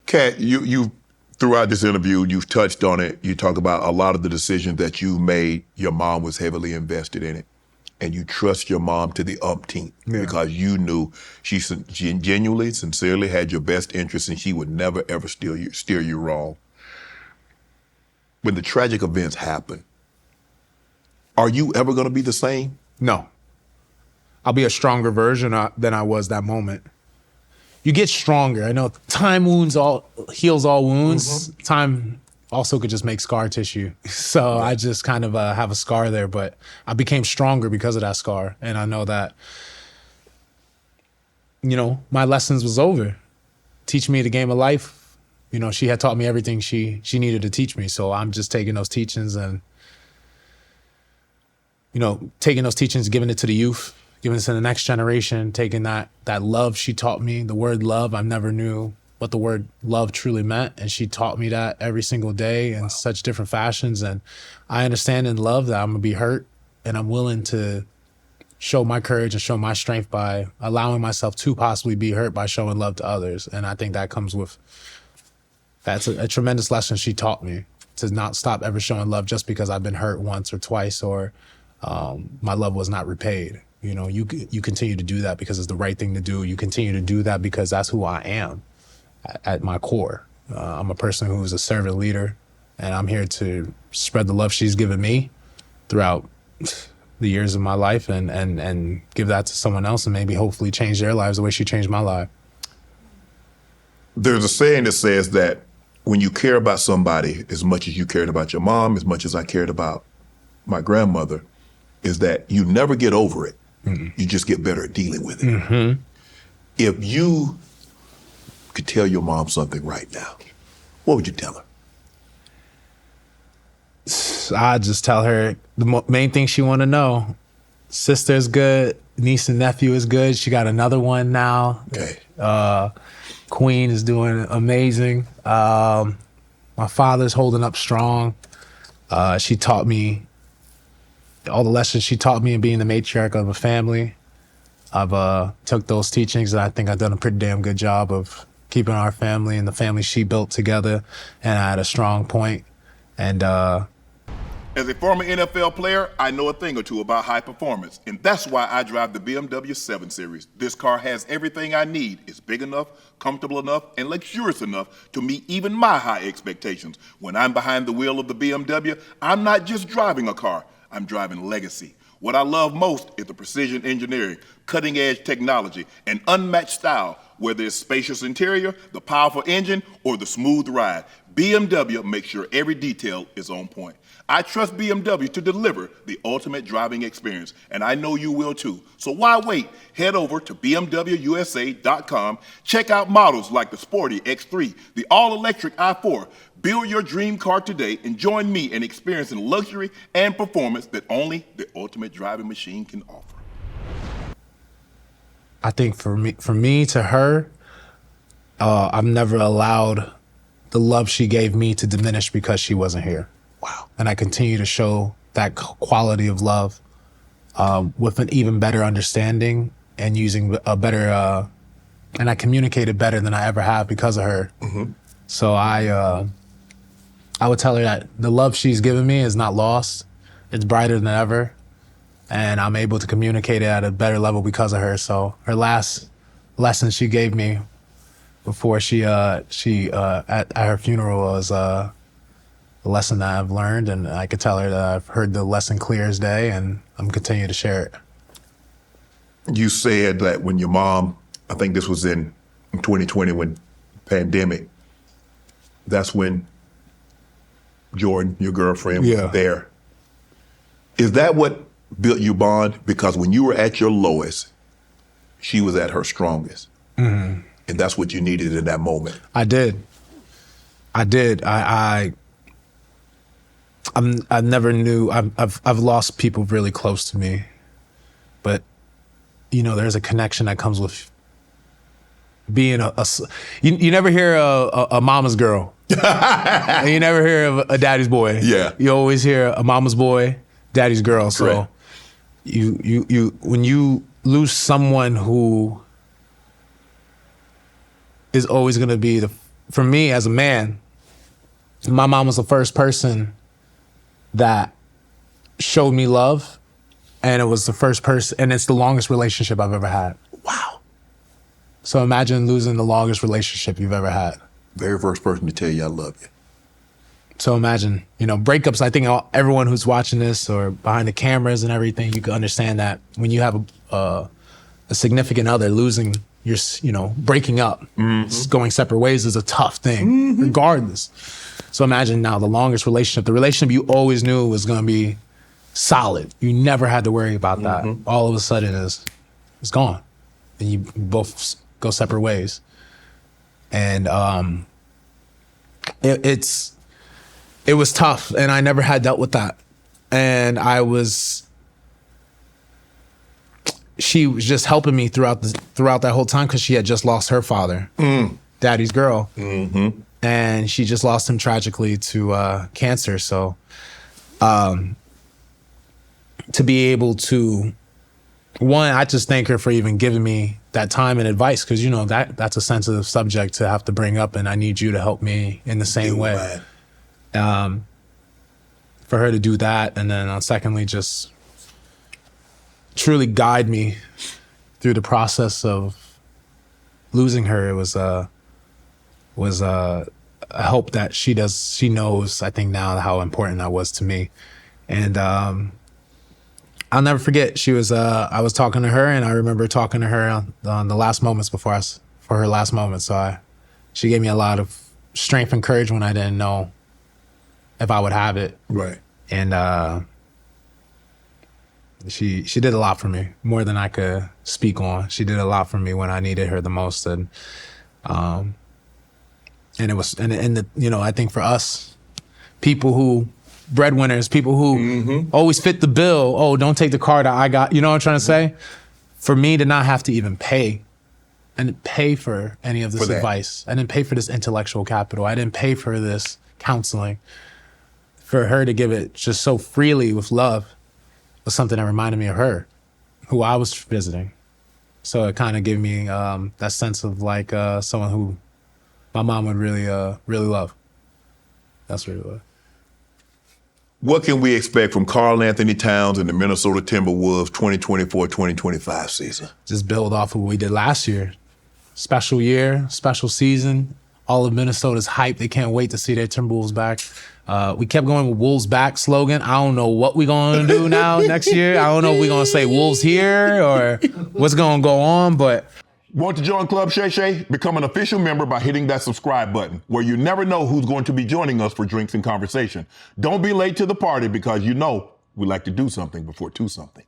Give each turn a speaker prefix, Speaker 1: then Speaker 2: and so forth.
Speaker 1: Kat, you throughout this interview, you've touched on it. You talk about a lot of the decisions that you made. Your mom was heavily invested in it, and you trust your mom to the umpteenth because you knew she genuinely, sincerely had your best interest, and she would never ever steer you wrong. When the tragic events happen, are you ever going to be the same?
Speaker 2: No. I'll be a stronger version than I was that moment. You get stronger. I know time heals all wounds. Mm-hmm. Time also could just make scar tissue. So I just kind of have a scar there, but I became stronger because of that scar. And I know that, you know, my lessons was over. Teach me the game of life. You know, she had taught me everything she needed to teach me. So I'm just taking those teachings and, you know, taking those teachings, giving it to the youth, giving it to the next generation, taking that love she taught me, the word love. I never knew what the word love truly meant. And she taught me that every single day in such different fashions. And I understand and love that I'm gonna be hurt, and I'm willing to show my courage and show my strength by allowing myself to possibly be hurt by showing love to others. And I think that comes with, that's a tremendous lesson she taught me, to not stop ever showing love just because I've been hurt once or twice, or my love was not repaid. You know, you continue to do that because it's the right thing to do. You continue to do that because that's who I am at my core. I'm a person who is a servant leader, and I'm here to spread the love she's given me throughout the years of my life, and give that to someone else, and maybe hopefully change their lives the way she changed my life.
Speaker 1: There's a saying that says that when you care about somebody as much as you cared about your mom, as much as I cared about my grandmother, is that you never get over it. Mm-hmm. You just get better at dealing with it. Mm-hmm. If you could tell your mom something right now, what would you tell her?
Speaker 2: I'd just tell her the main thing she want to know. Sister's good, niece and nephew is good. She got another one now.
Speaker 1: Okay.
Speaker 2: Queen is doing amazing. My father's holding up strong. She taught me all the lessons she taught me in being the matriarch of a family. I've took those teachings, and I think I've done a pretty damn good job of keeping our family and the family she built together, and I had a strong point. And
Speaker 3: as a former NFL player, I know a thing or two about high performance, and that's why I drive the BMW 7 Series. This car has everything I need. It's big enough, comfortable enough, and luxurious enough to meet even my high expectations. When I'm behind the wheel of the BMW, I'm not just driving a car, I'm driving legacy. What I love most is the precision engineering, cutting-edge technology, and unmatched style, whether it's spacious interior, the powerful engine, or the smooth ride. BMW makes sure every detail is on point. I trust BMW to deliver the ultimate driving experience, and I know you will too. So why wait? Head over to BMWUSA.com, check out models like the sporty X3, the all-electric i4. Build your dream car today and join me in experiencing luxury and performance that only the ultimate driving machine can offer.
Speaker 2: I think for me to her, I've never allowed the love she gave me to diminish because she wasn't here.
Speaker 1: Wow.
Speaker 2: And I continue to show that quality of love with an even better understanding and using a better, and I communicated better than I ever have because of her. Mm-hmm. So I would tell her that the love she's given me is not lost. It's brighter than ever. And I'm able to communicate it at a better level because of her. So her last lesson she gave me before she at her funeral was a lesson that I've learned, and I could tell her that I've heard the lesson clear as day, and I'm continuing to share it.
Speaker 1: You said that when your mom, I think this was in 2020 when pandemic, that's when Jordan, your girlfriend, was there. Is that what built you bond? Because when you were at your lowest, she was at her strongest. Mm-hmm. And that's what you needed in that moment.
Speaker 2: I did. I never knew. I've lost people really close to me, but you know, there's a connection that comes with being you never hear a mama's girl. And you never hear of a daddy's boy.
Speaker 1: Yeah.
Speaker 2: You always hear a mama's boy, daddy's girl. So
Speaker 1: Correct.
Speaker 2: you when you lose someone who is always going to be for me as a man, my mom was the first person that showed me love, and it was the first person, and it's the longest relationship I've ever had.
Speaker 1: Wow.
Speaker 2: So imagine losing the longest relationship you've ever had.
Speaker 1: Very first person to tell you I love you.
Speaker 2: So imagine, breakups. I think everyone who's watching this or behind the cameras and everything, you can understand that when you have a significant other losing, breaking up, going separate ways is a tough thing, regardless. So imagine now the longest relationship, the relationship you always knew was going to be solid. You never had to worry about that. All of a sudden it's gone, and you both go separate ways. And it was tough, and I never had dealt with that. And she was just helping me throughout that whole time because she had just lost her father, daddy's girl. And she just lost him tragically to cancer. So to be able to, one, I just thank her for even giving me that time and advice, because that's a sensitive subject to have to bring up, and I need you to help me in the same way. For her to do that, and then secondly, just truly guide me through the process of losing her. It was a help that she knows, I think now, how important that was to me. And I'll never forget, she was I was talking to her, and I remember talking to her on the last moments for her last moments. So she gave me a lot of strength and courage when I didn't know if I would have it.
Speaker 1: Right.
Speaker 2: And she did a lot for me, more than I could speak on. She did a lot for me when I needed her the most. And it was, I think for us, breadwinners, people who always fit the bill. Oh, don't take the car that I got. You know what I'm trying to say? For me to not have to even pay for any of this advice. I didn't pay for this intellectual capital. I didn't pay for this counseling. For her to give it just so freely with love was something that reminded me of her, who I was visiting. So it kind of gave me that sense of like someone who my mom would really love. That's what it was.
Speaker 1: What can we expect from Karl-Anthony Towns and the Minnesota Timberwolves 2024-2025 season?
Speaker 2: Just build off of what we did last year. Special year, special season. All of Minnesota's hyped. They can't wait to see their Timberwolves back. We kept going with Wolves back slogan. I don't know what we're going to do now next year. I don't know if we're going to say Wolves here or what's going to go on, but...
Speaker 3: Want to join Club Shay Shay? Become an official member by hitting that subscribe button, where you never know who's going to be joining us for drinks and conversation. Don't be late to the party, because we like to do something before two something.